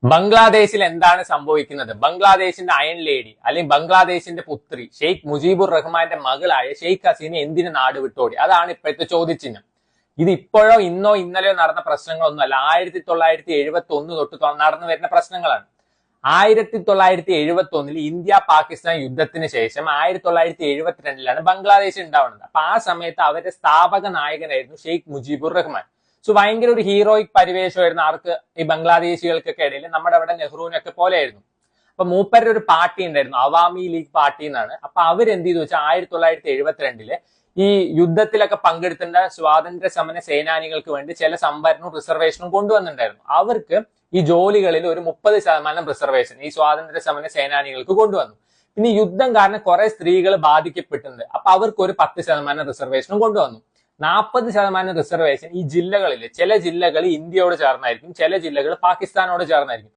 ബംഗ്ലാദേശിൽ എന്താണ് സംഭവിക്കുന്നത്? ബംഗ്ലാദേശിന്റെ അയൺ ലേഡി അല്ലെങ്കിൽ ബംഗ്ലാദേശിന്റെ പുത്രി ഷെയ്ഖ് മുജീബുർ റഹ്മാന്റെ മകളായ ഷെയ്ഖ് ഹസീന എന്തിന് നാട് വിട്ടോടി? അതാണ് ഇപ്പോഴത്തെ ചോദ്യചിഹ്നം. ഇത് ഇപ്പോഴോ ഇന്നോ ഇന്നലെയോ നടന്ന പ്രശ്നങ്ങളൊന്നുമല്ല. 1971 തൊട്ട് നടന്നു വരുന്ന പ്രശ്നങ്ങളാണ്. 1971 ഇന്ത്യ പാകിസ്ഥാൻ യുദ്ധത്തിന് ശേഷം 1972 ബംഗ്ലാദേശ് ഉണ്ടാവുന്നത്. അപ്പൊ ആ സമയത്ത് അവരുടെ സ്ഥാപക നായകനായിരുന്നു ഷെയ്ഖ് മുജീബുർ റഹ്മാൻ. സോ ഭയങ്കര ഒരു ഹീറോയിക് പരിവേഷമായിരുന്നു ആർക്ക്? ഈ ബംഗ്ലാദേശികൾക്കൊക്കെ ഇടയിൽ നമ്മുടെ അവിടെ നെഹ്റുവിനൊക്കെ പോലെയായിരുന്നു. അപ്പൊ മൂപ്പരുടെ ഒരു പാർട്ടി ഉണ്ടായിരുന്നു, അവാമി ലീഗ് പാർട്ടി എന്നാണ്. അപ്പൊ അവരെന്ത് ചെയ്തു വെച്ചാൽ 1972 ഈ യുദ്ധത്തിലൊക്കെ പങ്കെടുത്തേണ്ട സ്വാതന്ത്ര്യ സമര സേനാനികൾക്ക് വേണ്ടി ചില സംവരണവും റിസർവേഷനും കൊണ്ടുവന്നിട്ടുണ്ടായിരുന്നു. അവർക്ക് ഈ ജോലികളിൽ ഒരു 30% റിസർവേഷൻ ഈ സ്വാതന്ത്ര്യ സമര സേനാനികൾക്ക് കൊണ്ടുവന്നു. പിന്നെ യുദ്ധം കാരണം കുറെ സ്ത്രീകൾ ബാധിക്കപ്പെട്ടിട്ടുണ്ട്. അപ്പൊ അവർക്ക് ഒരു 10% റിസർവേഷനും കൊണ്ടുവന്നു. 40% റിസർവേഷൻ ഈ ജില്ലകളിൽ, ചില ജില്ലകൾ ഇന്ത്യയോട് ചേർന്നായിരിക്കും, ചില ജില്ലകൾ പാകിസ്ഥാനോട് ചേർന്നായിരിക്കും.